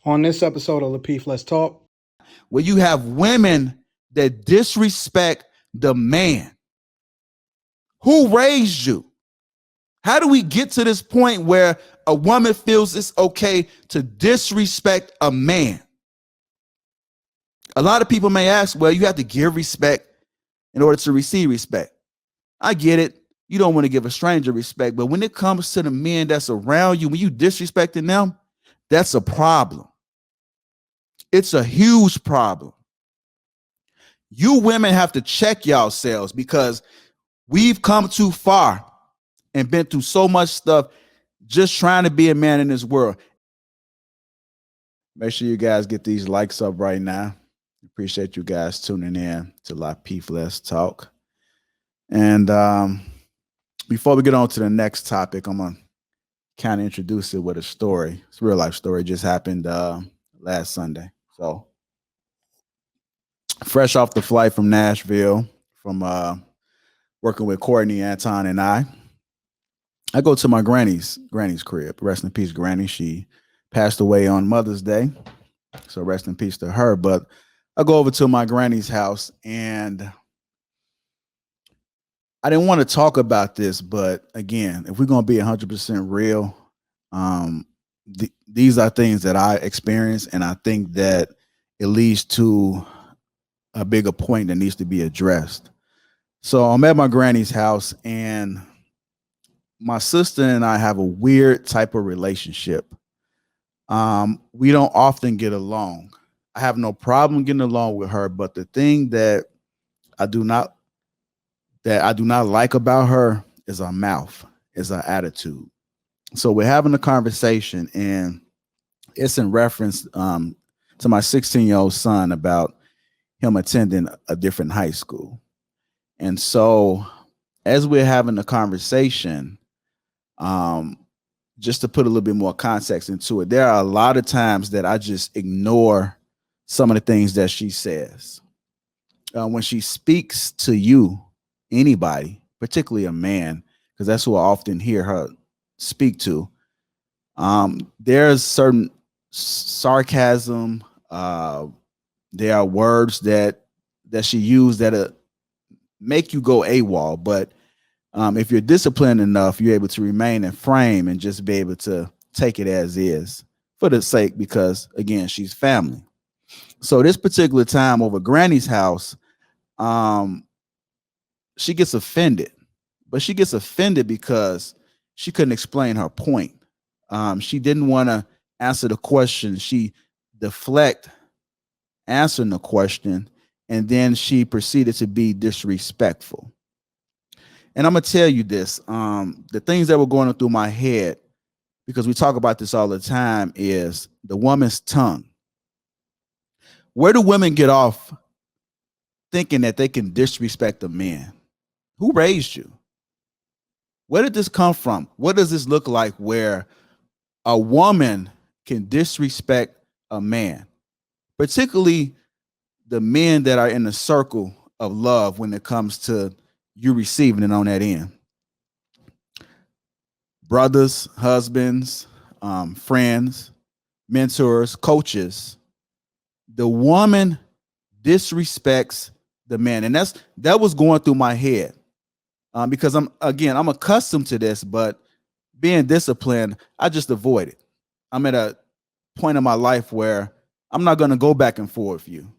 On this episode of Lapeef, Let's Talk. Where you have women that disrespect the man. Who raised you? How do we get to this point where a woman feels it's okay to disrespect a man? A lot of people may ask, well, you have to give respect in order to receive respect. I get it. You don't want to give a stranger respect, but when it comes to the men that's around you, when you disrespecting them, that's a problem. It's a huge problem. You women have to check yourselves because we've come too far and been through so much stuff just trying to be a man in this world. Make sure you guys get these likes up right now. Appreciate you guys tuning in to Lapeef Let's Talk. And before we get on to the next topic, I'm going to kind of introduce it with a story. It's a real life story. It just happened last Sunday. So fresh off the flight from Nashville, from working with Courtney, Anton, and I go to my granny's crib. Rest in peace, Granny. She passed away on Mother's Day, so rest in peace to her. But I go over to my granny's house, and I didn't want to talk about this, but again, if we're going to be 100% real, these are things that I experienced, and I think that it leads to a bigger point that needs to be addressed. So I'm at my granny's house, and my sister and I have a weird type of relationship. We don't often get along. I have no problem getting along with her, but the thing that I do not like about her is her mouth, is her attitude. So we're having a conversation, and it's in reference to my 16-year-old son about him attending a different high school. And so as we're having the conversation, just to put a little bit more context into it, there are a lot of times that I just ignore some of the things that she says. When she speaks to you, anybody, particularly a man, because that's who I often hear her speak to, there's certain sarcasm. There are words that she used that make you go AWOL. But if you're disciplined enough, you're able to remain in frame and just be able to take it as is for the sake, because again, she's family. So this particular time over Granny's house, she gets offended, but she gets offended because she couldn't explain her point. She didn't want to answer the question. She deflect answering the question, and then she proceeded to be disrespectful. And I'm gonna tell you this: the things that were going through my head, because we talk about this all the time, is the woman's tongue. Where do women get off thinking that they can disrespect a man? Who raised you? Where did this come from? What does this look like where a woman can disrespect a man, particularly the men that are in the circle of love when it comes to you receiving it on that end? Brothers, husbands, friends, mentors, coaches. The woman disrespects the man, and that was going through my head because I'm accustomed to this, but being disciplined, I just avoid it. I'm at a point in my life where I'm not going to go back and forth with you.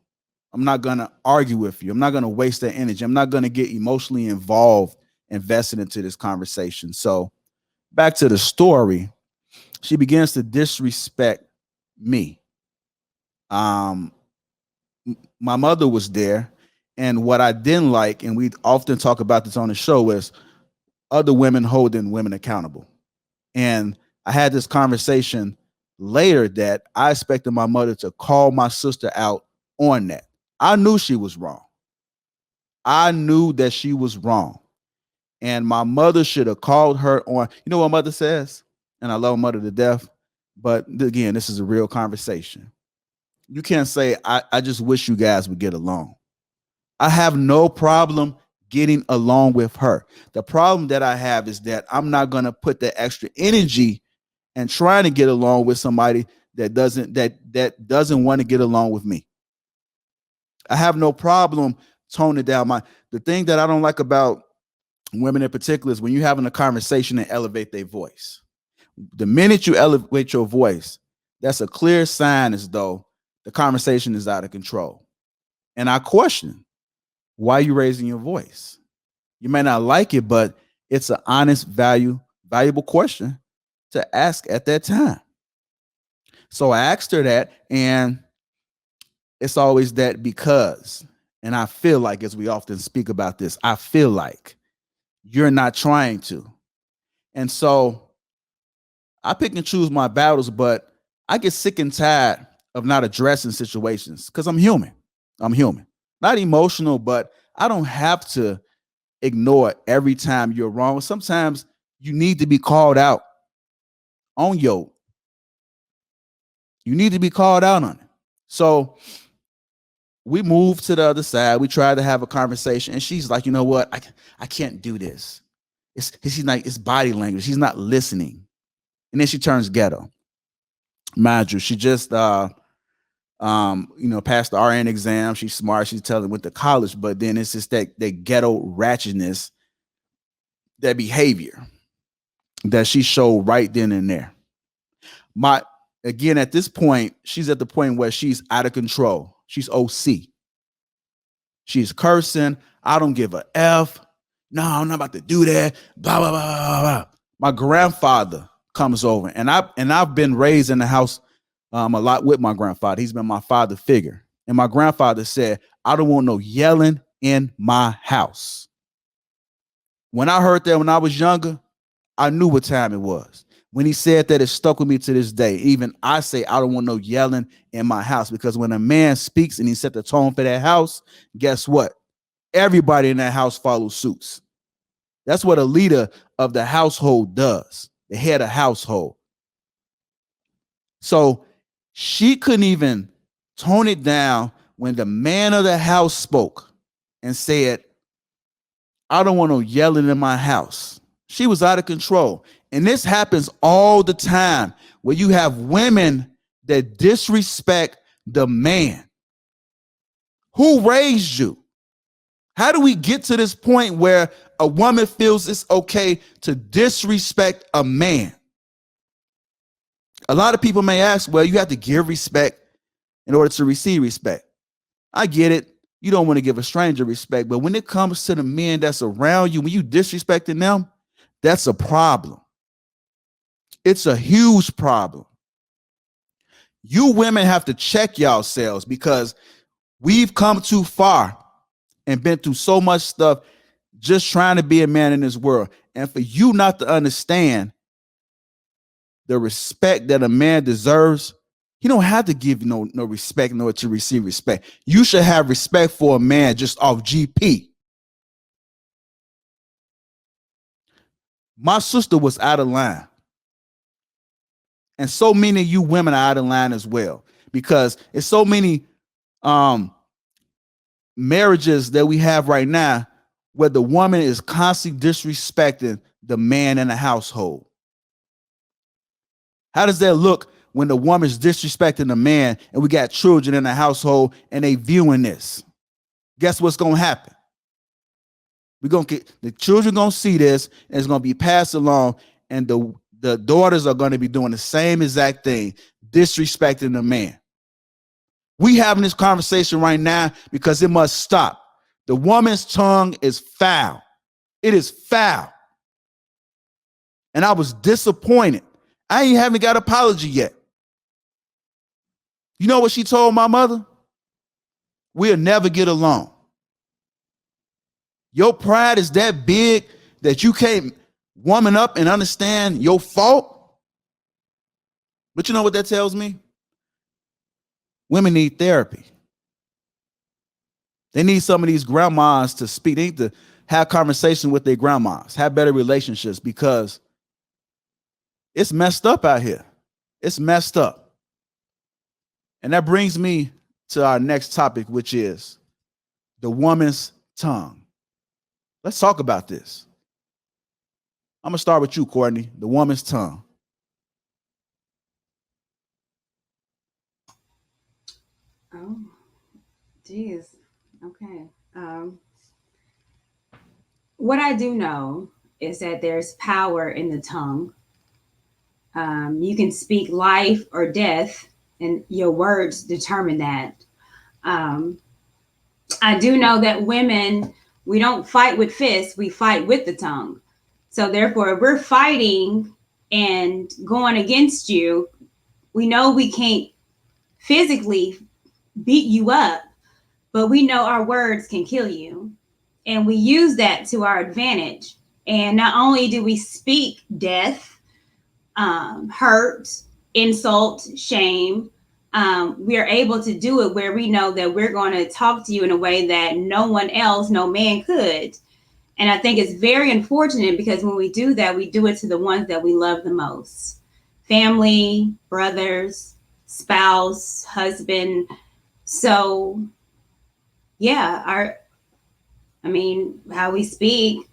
I'm not going to argue with you. I'm not going to waste that energy. I'm not going to get emotionally involved, invested into this conversation. So back to the story, she begins to disrespect me. My mother was there, and what I didn't like, and we often talk about this on the show, is other women holding women accountable. And I had this conversation later that I expected my mother to call my sister out on that. I knew she was wrong. I knew that she was wrong. And my mother should have called her on. You know what mother says? And I love mother to death. But again, this is a real conversation. You can't say, I just wish you guys would get along. I have no problem getting along with her. The problem that I have is that I'm not going to put the extra energy and trying to get along with somebody that doesn't want to get along with me. I have no problem toning down the thing that I don't like about women in particular is when you're having a conversation and elevate their voice. The minute you elevate your voice, that's a clear sign as though the conversation is out of control. And I question, why are you raising your voice? You may not like it, but it's an honest, valuable question to ask at that time. So I asked her that, and it's always that because, and I feel like, as we often speak about this, I feel like you're not trying to. And so I pick and choose my battles, but I get sick and tired of not addressing situations because I'm human. I'm human. Not emotional, but I don't have to ignore every time you're wrong. Sometimes you need to be called out on you need to be called out on it. So we moved to the other side. We tried to have a conversation, and she's like, you know what? I can't do this. She's like, it's body language. She's not listening. And then she turns ghetto. Mind you, she just passed the RN exam. She's smart. She's telling went to college, but then it's just that ghetto ratchetness, that behavior that she showed right then and there. Again, at this point, she's at the point where she's out of control. She's OC. She's cursing. I don't give a F. No, I'm not about to do that. Blah, blah, blah, blah, blah. My grandfather comes over, and I've been raised in the house a lot with my grandfather. He's been my father figure. And my grandfather said, I don't want no yelling in my house. When I heard that when I was younger, I knew what time it was. When he said that, it stuck with me to this day. Even I say I don't want no yelling in my house, because when a man speaks and he set the tone for that house, guess what? Everybody in that house follows suits. That's what a leader of the household does, the head of household. So she couldn't even tone it down when the man of the house spoke and said, I don't want no yelling in my house. She was out of control. And this happens all the time, where you have women that disrespect the man. Who raised you? How do we get to this point where a woman feels it's okay to disrespect a man? A lot of people may ask, well, you have to give respect in order to receive respect. I get it. You don't want to give a stranger respect, but when it comes to the men that's around you, when you disrespecting them, that's a problem. It's a huge problem. You women have to check yourselves, because we've come too far and been through so much stuff just trying to be a man in this world. And for you not to understand the respect that a man deserves, you don't have to give no respect in order to receive respect. You should have respect for a man just off GP. My sister was out of line. And so many of you women are out of line as well, because it's so many marriages that we have right now where the woman is constantly disrespecting the man in the household. How does that look when the woman's disrespecting the man and we got children in the household and they viewing this? Guess what's going to happen? The children going to see this, and it's going to be passed along, and the daughters are going to be doing the same exact thing, disrespecting the man. We having this conversation right now because it must stop. The woman's tongue is foul. It is foul. And I was disappointed. I haven't got an apology yet. You know what she told my mother? We'll never get along. Your pride is that big that you can't woman up and understand your fault. But you know what that tells me? Women need therapy. They need some of these grandmas to speak. They need to have conversation with their grandmas, have better relationships, because it's messed up out here. It's messed up. And that brings me to our next topic, which is the woman's tongue. Let's talk about this. I'm going to start with you, Courtney, the woman's tongue. Oh, geez. Okay. What I do know is that there's power in the tongue. You can speak life or death, and your words determine that. Um, I do know that women, we don't fight with fists, we fight with the tongue. So, therefore, if we're fighting and going against you, we know we can't physically beat you up, but we know our words can kill you. And we use that to our advantage. And not only do we speak death, hurt, insult, shame, we are able to do it where we know that we're going to talk to you in a way that no one else, no man could. And I think it's very unfortunate because when we do that, we do it to the ones that we love the most: family, brothers, spouse, husband. So, yeah, how we speak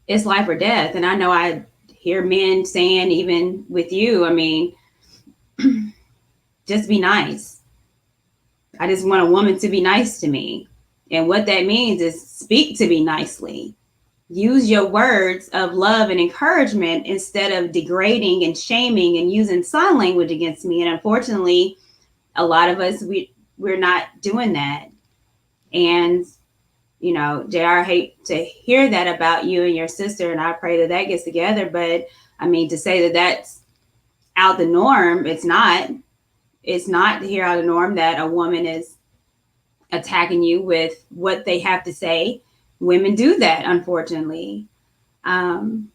is life or death. And I know I hear men saying, even with you, just be nice. I just want a woman to be nice to me. And what that means is speak to me nicely. Use your words of love and encouragement instead of degrading and shaming and using sign language against me. And unfortunately, a lot of us, we're not doing that. And JR, hate to hear that about you and your sister, and I pray that that gets together. But to say that that's out the norm, it's not. It's not here out of the norm that a woman is attacking you with what they have to say. Women do that, unfortunately. Um,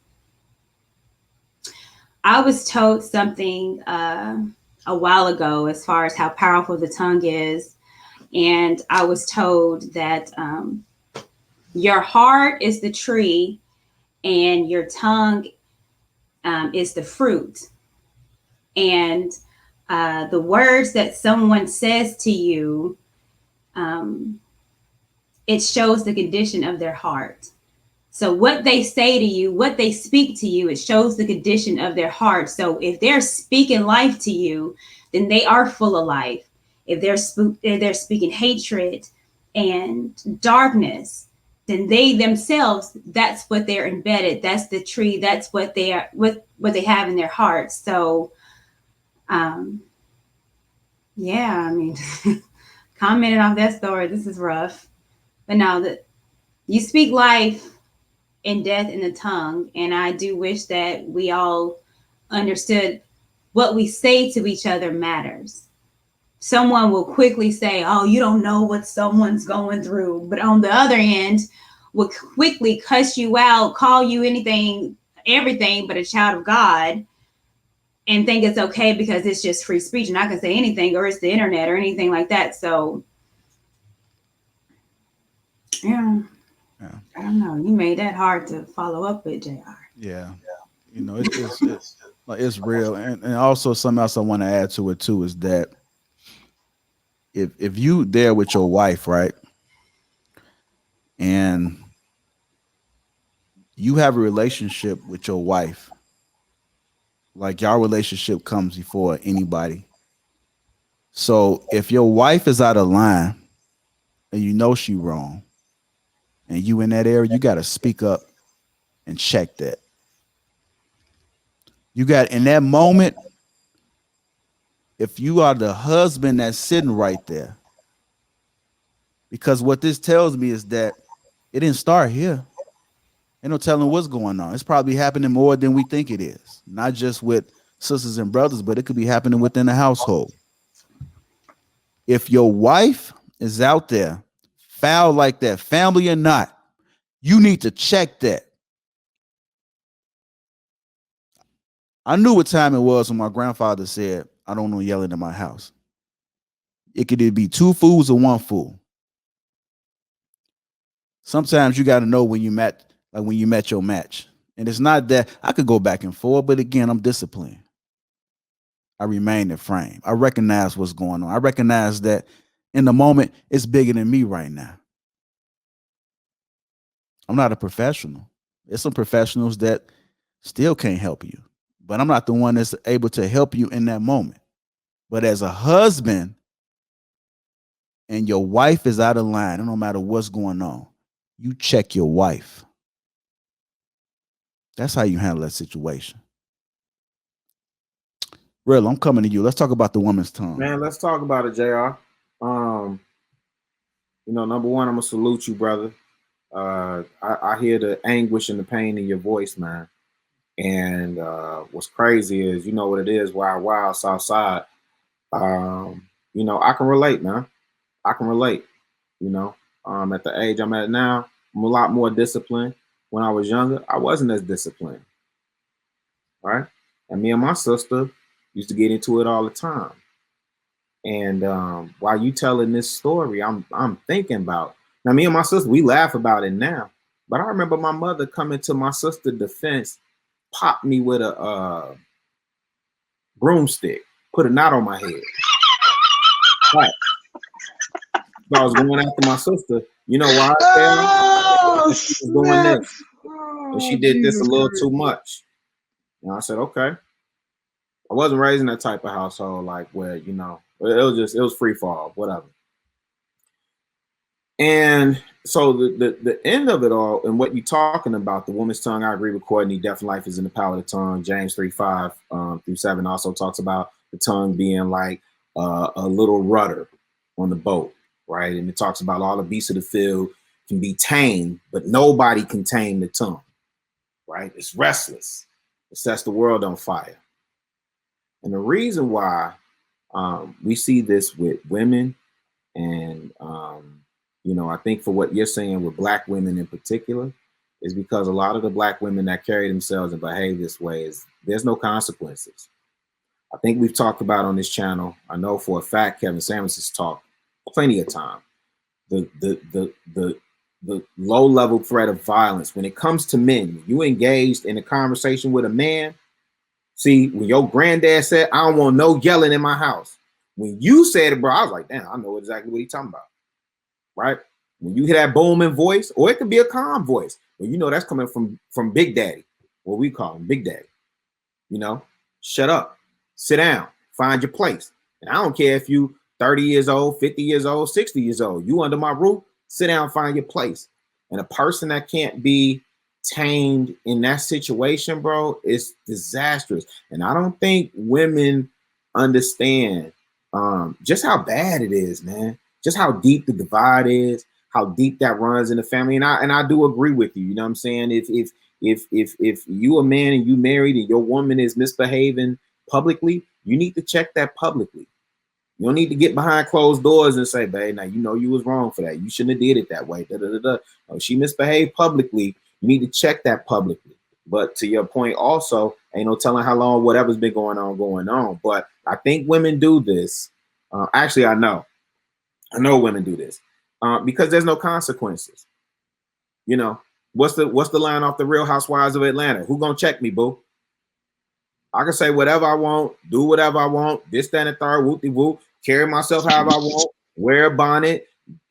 I was told something a while ago as far as how powerful the tongue is, and I was told that your heart is the tree and your tongue is the fruit. And the words that someone says to you, um, it shows the condition of their heart. So what they say to you, what they speak to you, it shows the condition of their heart. So if they're speaking life to you, then they are full of life. If they're speaking hatred and darkness, then they themselves, that's what they're embedded. That's the tree. That's what they are, what they have in their hearts. So, um, yeah, commenting off that story, this is rough. But no, that you speak life and death in the tongue. And I do wish that we all understood what we say to each other matters. Someone will quickly say, "Oh, you don't know what someone's going through." But on the other end, will quickly cuss you out, call you anything, everything but a child of God, and think it's okay because it's just free speech and I can say anything, or it's the internet or anything like that. So, yeah, Yeah. I don't know. You made that hard to follow up with, JR. Yeah. It's real. And also something else I want to add to it too is that if you there with your wife, right, and you have a relationship with your wife, like your relationship comes before anybody. So if your wife is out of line and you know she wrong and you in that area, you got to speak up and check that. You got in that moment, if you are the husband that's sitting right there, because what this tells me is that it didn't start here. Ain't no telling what's going on. It's probably happening more than we think it is. Not just with sisters and brothers, but it could be happening within the household. If your wife is out there foul like that, family or not, you need to check that. I knew what time it was when my grandfather said, "I don't know yelling in my house." It could either be two fools or one fool. Sometimes you got to know when you met your match. And it's not that I could go back and forth, but again, I'm disciplined. I remain in frame. I recognize what's going on. I recognize that in the moment, it's bigger than me right now. I'm not a professional. There's some professionals that still can't help you, but I'm not the one that's able to help you in that moment. But as a husband, and your wife is out of line, and no matter what's going on, you check your wife. That's how you handle that situation. Real, I'm coming to you. Let's talk about the woman's tongue. Man, let's talk about it, JR. Number one, I'm gonna salute you, brother. I hear the anguish and the pain in your voice, man. And what's crazy is, you know what it is, wild, south side. I can relate, man. I can relate. At the age I'm at now, I'm a lot more disciplined. When I was younger, I wasn't as disciplined. Right? And me and my sister used to get into it all the time. And while you telling this story, I'm thinking about, now me and my sister, we laugh about it now. But I remember my mother coming to my sister's defense, popped me with a broomstick, put a knot on my head. Right. So I was going after my sister. You know why? She was doing this. And she did this a little too much. And I said, okay. I wasn't raised in that type of household, like where, it was free fall, whatever. And so the end of it all, and what you're talking about, the woman's tongue, I agree with Courtney. Death and life is in the power of the tongue. James 3:5-7 also talks about the tongue being like a little rudder on the boat, right? And it talks about all the beasts of the field can be tamed, but nobody can tame the tongue, right? It's restless. It sets the world on fire. And the reason why we see this with women, and I think for what you're saying with Black women in particular, is because a lot of the Black women that carry themselves and behave this way there's no consequences. I think we've talked about on this channel, I know for a fact Kevin Samuels has talked plenty of time, the low level threat of violence when it comes to men. When you engaged in a conversation with a man, see, when your granddad said, I don't want no yelling in my house. When you said it, bro, I was like, damn, I know exactly what he's talking about, right? When you hear that booming voice, or it could be a calm voice, well, that's coming from Big Daddy, what we call him, Big Daddy. Shut up, sit down, find your place. And I don't care if you 30 years old, 50 years old, 60 years old, you under my roof, sit down, find your place. And a person that can't be tamed in that situation, bro, is disastrous. And I don't think women understand just how bad it is, man. Just how deep the divide is, how deep that runs in the family. And I do agree with you. You know what I'm saying? If you a man and you married and your woman is misbehaving publicly, you need to check that publicly. You don't need to get behind closed doors and say, babe, now you was wrong for that. You shouldn't have did it that way. No, she misbehaved publicly. You need to check that publicly. But to your point also, ain't no telling how long whatever's been going on. But I think women do this. Actually, I know women do this because there's no consequences. What's the line off the Real Housewives of Atlanta? Who gonna check me, boo? I can say whatever I want, do whatever I want, this, that, and the third, whoop-de-whoop, carry myself however I want, wear a bonnet,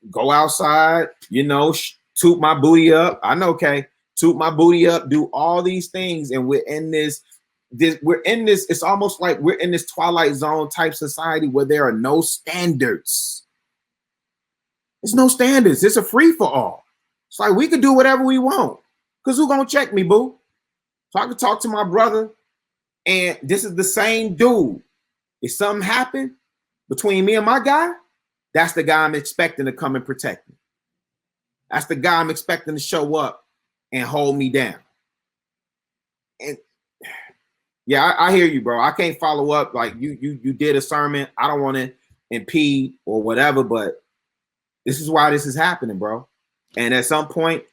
go outside, toot my booty up. I know, okay, toot my booty up, do all these things, and we're in this. It's almost like we're in this Twilight Zone type society where there are no standards. There's no standards. It's a free for all. It's like we could do whatever we want. Because who gonna check me, boo? So I could talk to my brother, and this is the same dude. If something happened between me and my guy, that's the guy I'm expecting to come and protect me. That's the guy I'm expecting to show up and hold me down. And yeah, I hear you, bro. I can't follow up. Like you did a sermon. I don't want to impede or whatever, but this is why this is happening, bro. And at some point,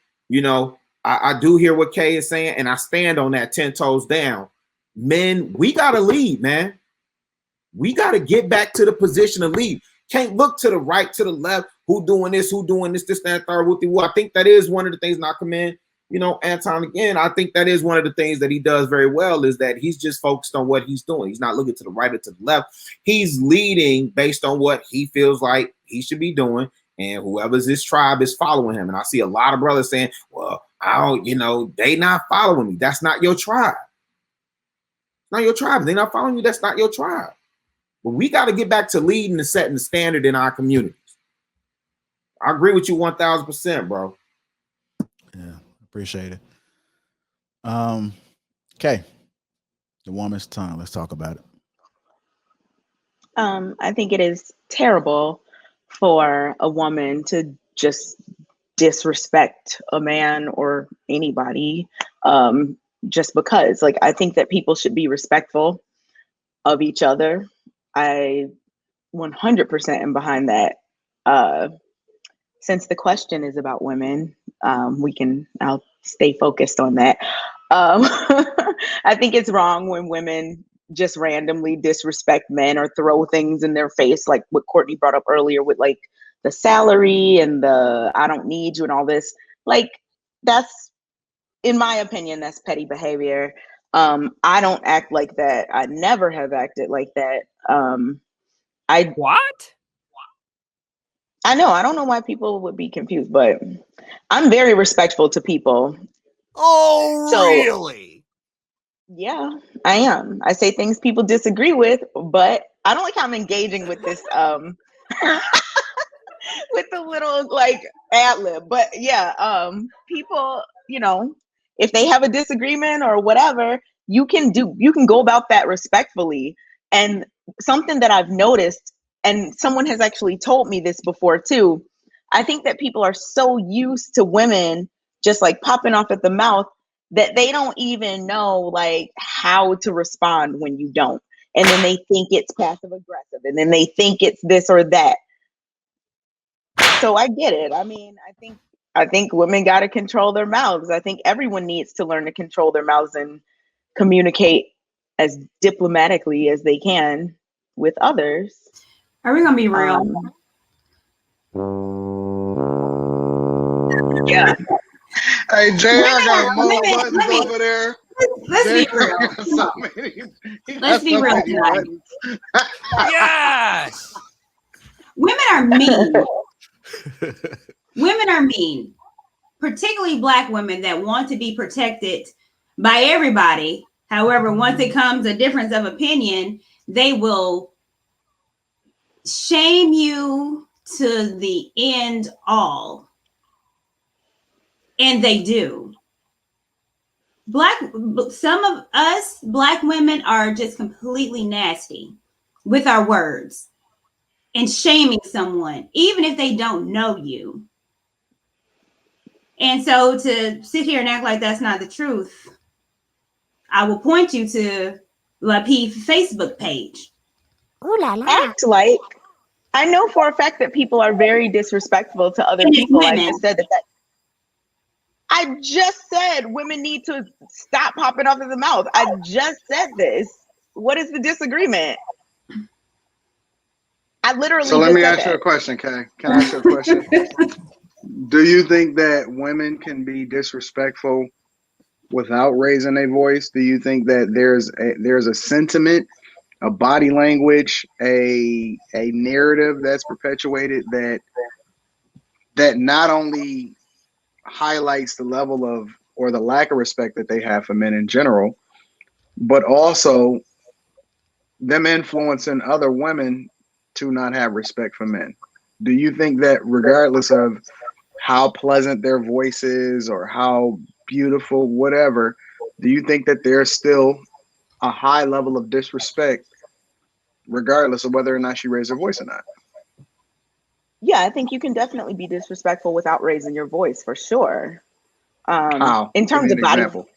I do hear what Kay is saying, and I stand on that 10 toes down. Men, we got to lead, man. We got to get back to the position of lead. Can't look to the right, to the left, who doing this, this, that, third, with you. I think that is one of the things, and I commend, Anton again. I think that is one of the things that he does very well, is that he's just focused on what he's doing. He's not looking to the right or to the left. He's leading based on what he feels like he should be doing, and whoever's his tribe is following him. And I see a lot of brothers saying, well, they not following me. That's not your tribe. Not your tribe. They're not following you. That's not your tribe. But we got to get back to leading and setting the standard in our communities. I agree with you 1000%, bro. Yeah, appreciate it. Okay, the woman's tongue. Let's talk about it. I think it is terrible for a woman to just disrespect a man or anybody just because. Like, I think that people should be respectful of each other. I 100% am behind that. Since the question is about women, I'll stay focused on that. I think it's wrong when women just randomly disrespect men or throw things in their face, like what Courtney brought up earlier with like the salary and the I don't need you and all this. Like, that's, in my opinion, that's petty behavior. I don't act like that. I never have acted like that. What? I know. I don't know why people would be confused, but I'm very respectful to people. Oh, So, really? yeah, I am. I say things people disagree with, but I don't like how I'm engaging with this with the little like ad lib. But yeah, people, if they have a disagreement or whatever, you can go about that respectfully. And something that I've noticed, and someone has actually told me this before too, I think that people are so used to women just like popping off at the mouth that they don't even know like how to respond when you don't. And then they think it's passive aggressive, and then they think it's this or that. So I get it. I mean, I think women got to control their mouths. I think everyone needs to learn to control their mouths and communicate as diplomatically as they can with others. Are we gonna be real? Yeah. Hey, Jay, I got more women- buttons women- over there. Let's Jay, be real. got so many, he got Let's be so real many tonight. buttons. Yes. Women are mean. Women are mean, particularly Black women that want to be protected by everybody. However, once it comes a difference of opinion, they will shame you to the end all. And they do. Some of us Black women are just completely nasty with our words and shaming someone, even if they don't know you. And so to sit here and act like that's not the truth, I will point you to Lapeef Facebook page. Ooh la la. Act like, I know for a fact that people are very disrespectful to other And it's people. I women. just said that. I just said women need to stop popping off of the mouth. I just said this. What is the disagreement? I literally So let just me said ask you a that. question, Kay. Can I ask you a question? Do you think that women can be disrespectful without raising their voice? Do you think that there's a sentiment, a body language, a narrative that's perpetuated that not only highlights the level of or the lack of respect that they have for men in general, but also them influencing other women to not have respect for men? Do you think that regardless of how pleasant their voice is or how beautiful, whatever, do you think that there's still a high level of disrespect regardless of whether or not she raised her voice or not? Yeah, I think you can definitely be disrespectful without raising your voice, for sure. How? In Give terms me of an body, example.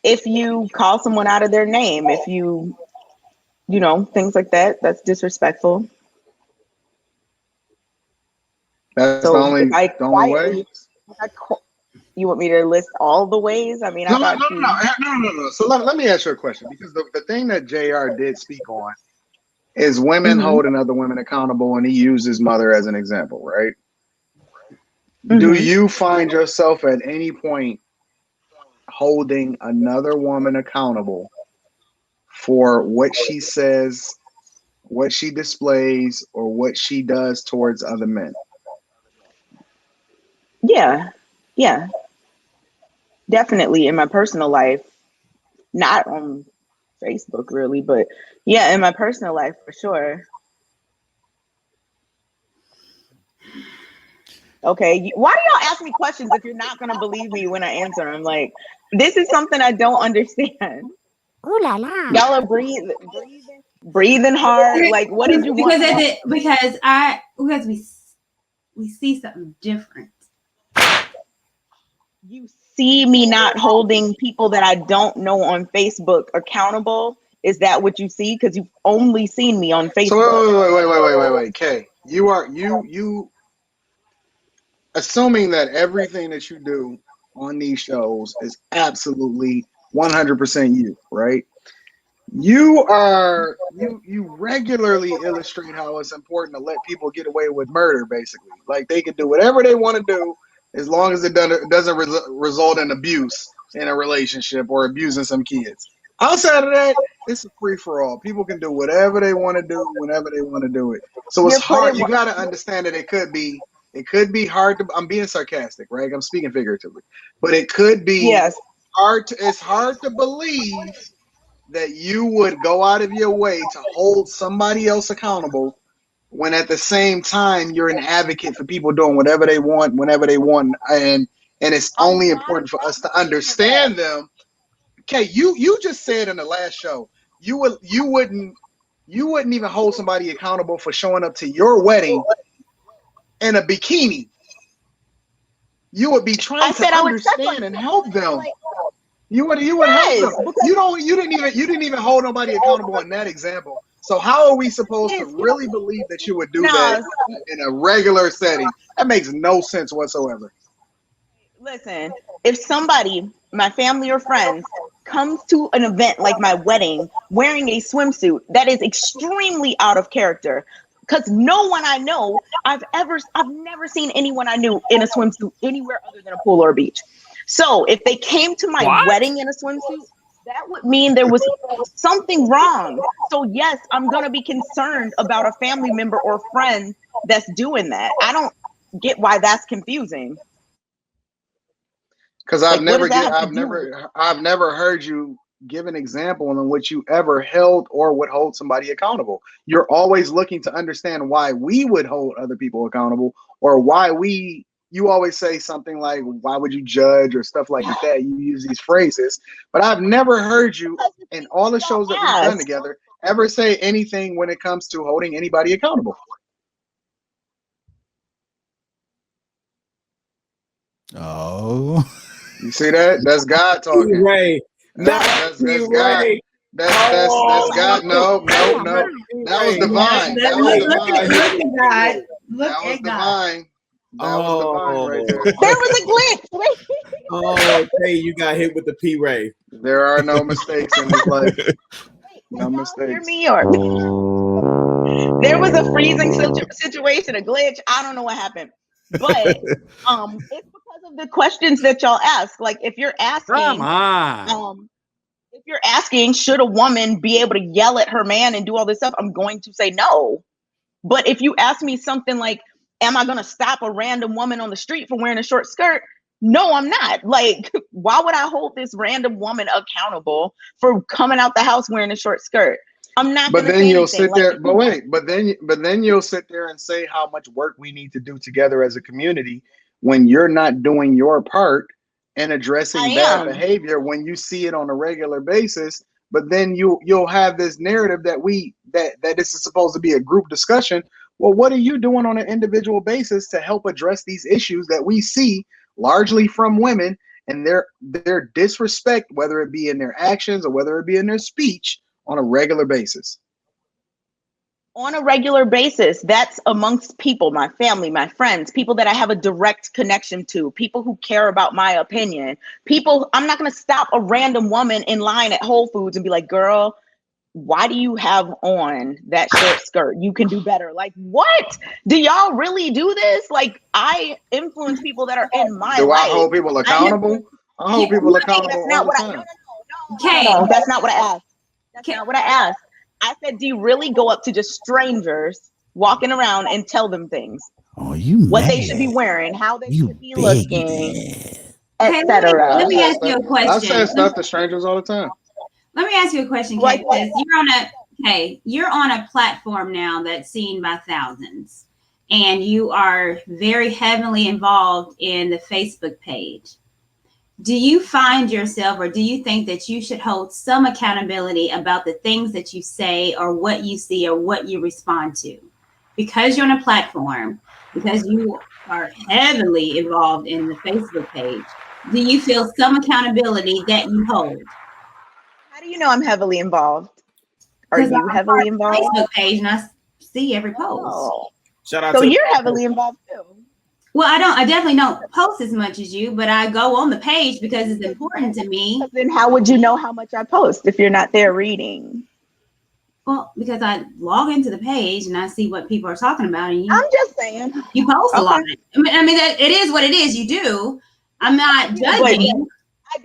if you call someone out of their name, if you things like that, that's disrespectful. That's So the only I way. you want me to list all the ways? I mean, No, I no, thought no, you. no. So let me ask you a question, because the thing that JR did speak on is women Mhm. holding other women accountable, and he used his mother as an example, right? Do Mhm. you find yourself at any point holding another woman accountable for what she says, what she displays, or what she does towards other men? Yeah, definitely in my personal life, not on Facebook really, but yeah, in my personal life for sure. Okay, why do y'all ask me questions if you're not gonna believe me when I answer them? Like, this is something I don't understand. Ooh la la. Y'all are breathing hard. Like, what did you want? Because we see something different. You see me not holding people that I don't know on Facebook accountable? Is that what you see? Because you've only seen me on Facebook. So wait, Kay. You assuming that everything that you do on these shows is absolutely 100% you, right? You regularly illustrate how it's important to let people get away with murder, basically. Like they can do whatever they want to do as long as it doesn't result in abuse in a relationship or abusing some kids. Outside of that, it's a free for all. People can do whatever they want to do whenever they want to do it. So it's hard. You got to understand that it could be hard to. I'm being sarcastic, right? I'm speaking figuratively, but it could be hard. It's hard to believe that you would go out of your way to hold somebody else accountable when at the same time you're an advocate for people doing whatever they want whenever they want, and it's only important for us to understand them. Okay, you just said in the last show you wouldn't even hold somebody accountable for showing up to your wedding in a bikini. You would be trying to understand and help them. You would help them. You didn't even hold nobody accountable in that example. So how are we supposed to really believe that you would do that in a regular setting? That makes no sense whatsoever. Listen, if somebody, my family or friends, comes to an event like my wedding wearing a swimsuit, that is extremely out of character. Because no one I know, I've never seen anyone I knew in a swimsuit anywhere other than a pool or a beach. So if they came to my wedding in a swimsuit, that would mean there was something wrong. So yes, I'm going to be concerned about a family member or friend that's doing that. I don't get why that's confusing. Because I've never heard you give an example in which you ever held or would hold somebody accountable. You're always looking to understand why we would hold other people accountable, or you always say something like, why would you judge, or stuff like that. You use these phrases, but I've never heard you in all the shows that we've done together ever say anything when it comes to holding anybody accountable. Oh, you see that? That's God talking. Right. That's God. That's God. No. That was divine. That was divine. That was divine. That was divine right there. There was a glitch. Okay, you got hit with the P Ray. There are no mistakes in this life. No mistakes. Hear me, or there was a freezing situation, a glitch. I don't know what happened, but it's because of the questions that y'all ask. Like, if you're asking, should a woman be able to yell at her man and do all this stuff? I'm going to say no. But if you ask me something like, am I going to stop a random woman on the street for wearing a short skirt? No, I'm not. Like, why would I hold this random woman accountable for coming out the house wearing a short skirt? I'm not. But then you'll sit there. But wait. But then you'll sit there and say how much work we need to do together as a community when you're not doing your part and addressing bad behavior when you see it on a regular basis. But then you'll have this narrative that this is supposed to be a group discussion. Well, what are you doing on an individual basis to help address these issues that we see largely from women and their disrespect, whether it be in their actions or whether it be in their speech, on a regular basis? On a regular basis, that's amongst people, my family, my friends, people that I have a direct connection to, people who care about my opinion. I'm not going to stop a random woman in line at Whole Foods and be like, girl, why do you have on that short skirt? You can do better. Like, what? Do y'all really do this? Like, I influence people that are in my life. Do I hold people accountable? I hold people accountable all the time. No, that's not what I asked. That's not what I asked. I said, do you really go up to just strangers walking around and tell them things? Oh, you what mad. They should be wearing, how they you should be looking, etc. Let me ask you a question. I say stuff to strangers all the time. Let me ask you a question, Kay, because you're on a platform now that's seen by thousands. and you are very heavily involved in the Facebook page. Do you find yourself, or do you think that you should hold some accountability about the things that you say or what you see or what you respond to? Because you're on a platform, because you are heavily involved in the Facebook page, do you feel some accountability that you hold? How do you know I'm heavily involved? Are Because you I'm heavily part of the involved? Facebook page and I see every post. Oh. Shout out So to you're heavily involved too. Well, I definitely don't post as much as you, but I go on the page because it's important to me. Then how would you know how much I post if you're not there reading? Well, because I log into the page and I see what people are talking about, and I'm just saying. you post a lot. Okay. I mean that it is what it is. You do. I'm not judging.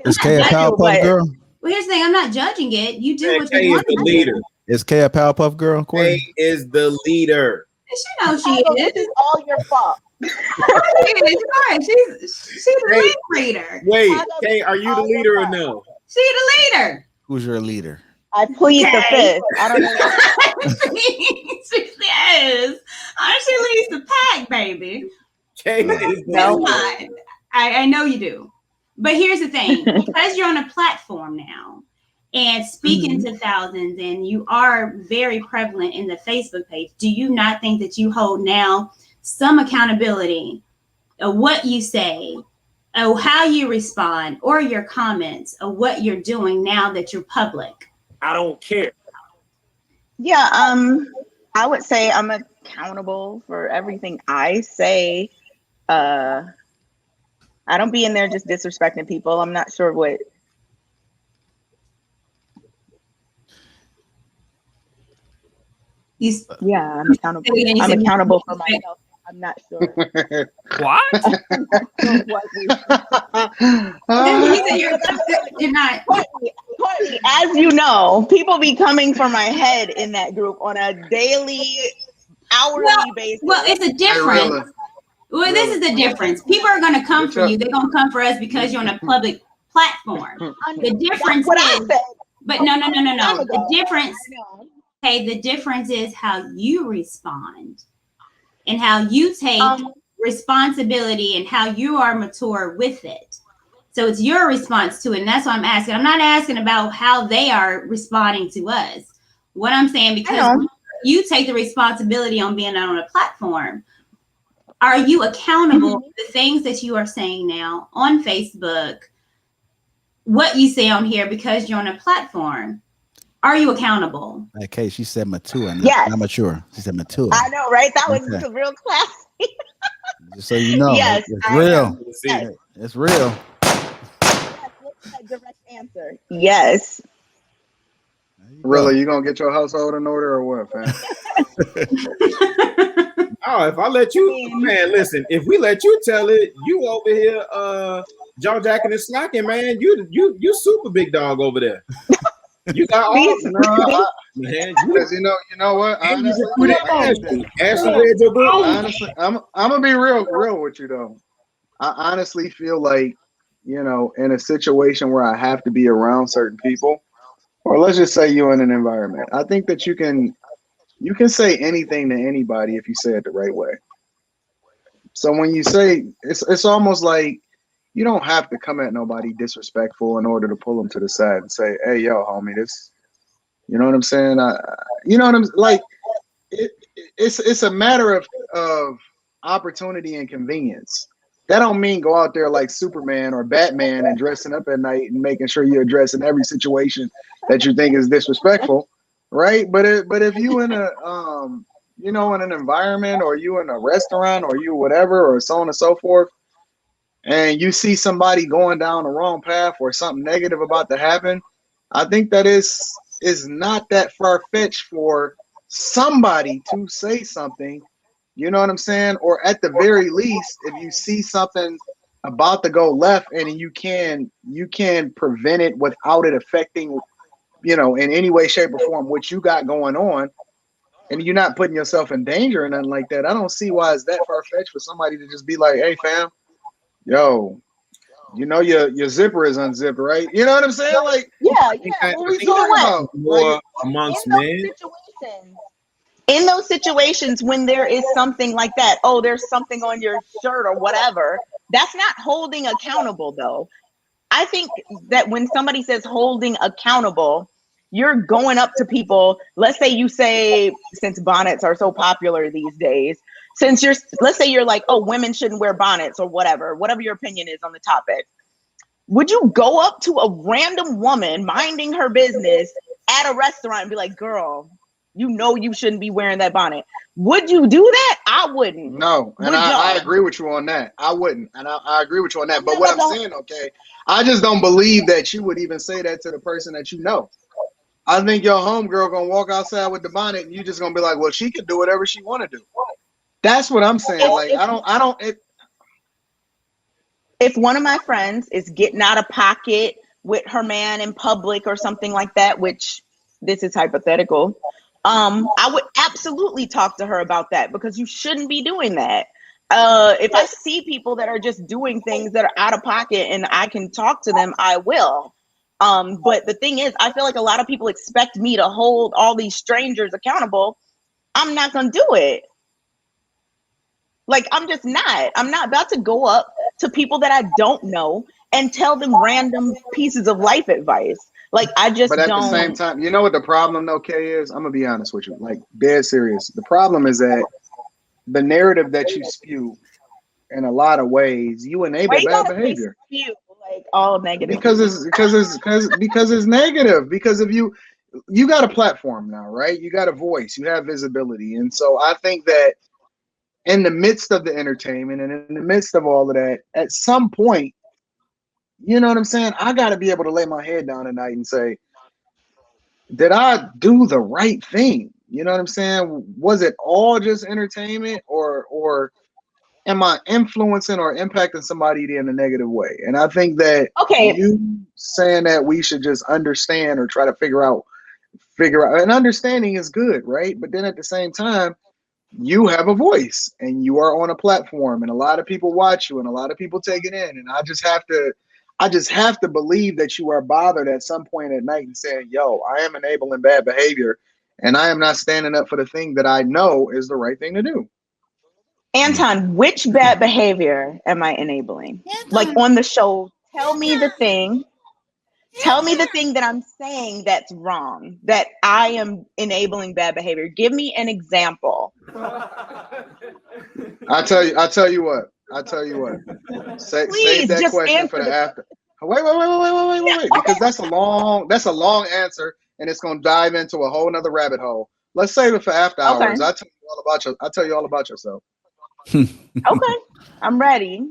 Is Kay a Powerpuff Girl? Well, here's the thing. I'm not judging it. You do Man, what Kay you is want the to leader. do. Is Kay a Powerpuff Girl? Kay is the leader. She knows she This is. is all your fault. She's the leader. Wait, Kay, are you the leader or no? She's the leader. Who's your leader? I plead the fifth. I don't know. She says, she leads the pack, baby. Kay is No. the leader. I know you do. But here's the thing, because you're on a platform now and speaking to thousands, and you are very prevalent in the Facebook page, do you not think that you hold now some accountability of what you say, of how you respond, or your comments, of what you're doing now that you're public? I don't care. Yeah, I would say I'm accountable for everything I say. I don't be in there just disrespecting people. I'm not sure what. Yeah, I'm accountable. I'm accountable for myself. I'm not sure. What? You're not. Courtney, as you know, people be coming for my head in that group on a daily, hourly basis. Well, it's a difference. Well, this is the difference. People are going to come for you. They're going to come for us because you're on a public platform. The difference is, but no. The difference, okay, the difference is how you respond and how you take responsibility and how you are mature with it. So it's your response to it. And that's what I'm asking. I'm not asking about how they are responding to us. What I'm saying, because you take the responsibility on being on a platform, are you accountable for the things that you are saying now on Facebook, what you say on here because you're on a platform? Are you accountable? Okay, she said mature, Yes. not mature. She said mature. I know, right? That was Okay. real classy. Just so you know, Yes, it's I real. am. Yes. It's real. What's that direct answer? Yes. Really, you gonna get your household in order or what, fam? Oh, if I let you, man, listen. If we let you tell it, you over here, jaw jacking and slacking, man. You super big dog over there. You got all, man. Because you know what? Honestly, Ashley read your book. honestly, I'm gonna be real with you though. I honestly feel like, in a situation where I have to be around certain people, or let's just say you're in an environment, I think that you can say anything to anybody if you say it the right way. So when you say, it's almost like you don't have to come at nobody disrespectful in order to pull them to the side and say, "Hey, yo, homie, this," you know what I'm saying? You know what I'm like. It's a matter of opportunity and convenience. That don't mean go out there like Superman or Batman and dressing up at night and making sure you're addressing every situation that you think is disrespectful, right? But if you in a in an environment, or you in a restaurant, or you whatever, or so on and so forth, and you see somebody going down the wrong path or something negative about to happen, I think that is not that far-fetched for somebody to say something. You know what I'm saying? Or at the very least, if you see something about to go left and you can prevent it without it affecting, in any way, shape, or form what you got going on, and you're not putting yourself in danger or nothing like that, I don't see why it's that far-fetched for somebody to just be like, "Hey, fam, yo, your zipper is unzipped, right?" You know what I'm saying? Like, Yeah. what we Either talking way. about? More Like, amongst In those men. situations, In those situations when there is something like that, oh, there's something on your shirt or whatever, that's not holding accountable though. I think that when somebody says holding accountable, you're going up to people. Let's say, since bonnets are so popular these days, let's say you're like, oh, women shouldn't wear bonnets or whatever your opinion is on the topic. Would you go up to a random woman minding her business at a restaurant and be like, girl, you know you shouldn't be wearing that bonnet? Would you do that? I wouldn't. No, and I agree with you on that. I wouldn't, and I agree with you on that. But what I'm saying, okay, I just don't believe that you would even say that to the person that you know. I think your homegirl gonna walk outside with the bonnet, and you just gonna be like, well, she can do whatever she want to do. That's what I'm saying. Like, I don't. If one of my friends is getting out of pocket with her man in public or something like that, which this is hypothetical, I would absolutely talk to her about that, because you shouldn't be doing that. If I see people that are just doing things that are out of pocket and I can talk to them, I will. But the thing is, I feel like a lot of people expect me to hold all these strangers accountable. I'm not going to do it. Like, I'm not about to go up to people that I don't know and tell them random pieces of life advice. Like, I just But at don't. the same time, you know what the problem though, Kay, is? I'm gonna be honest with you, like dead serious. The problem is that the narrative that you spew, in a lot of ways, you enable bad behavior. Like all negative. Because it's negative. Because if you got a platform now, right? You got a voice, you have visibility, and so I think that in the midst of the entertainment and in the midst of all of that, at some point, you know what I'm saying? I got to be able to lay my head down at night and say, did I do the right thing? You know what I'm saying? Was it all just entertainment, or am I influencing or impacting somebody in a negative way? And I think that you saying that we should just understand or try to figure out, and understanding is good, right? But then at the same time, you have a voice and you are on a platform and a lot of people watch you and a lot of people take it in. And I just have to believe that you are bothered at some point at night and saying, yo, I am enabling bad behavior and I am not standing up for the thing that I know is the right thing to do. Anton, which bad behavior am I enabling? Like on the show, tell me the thing that I'm saying that's wrong, that I am enabling bad behavior. Give me an example. I tell you what. Save that question for the after. Wait. Because that's a long answer and it's gonna dive into a whole nother rabbit hole. Let's save it for after hours. I'll tell you all about yourself. Okay. I'm ready.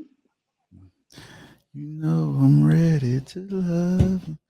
You know I'm ready to love.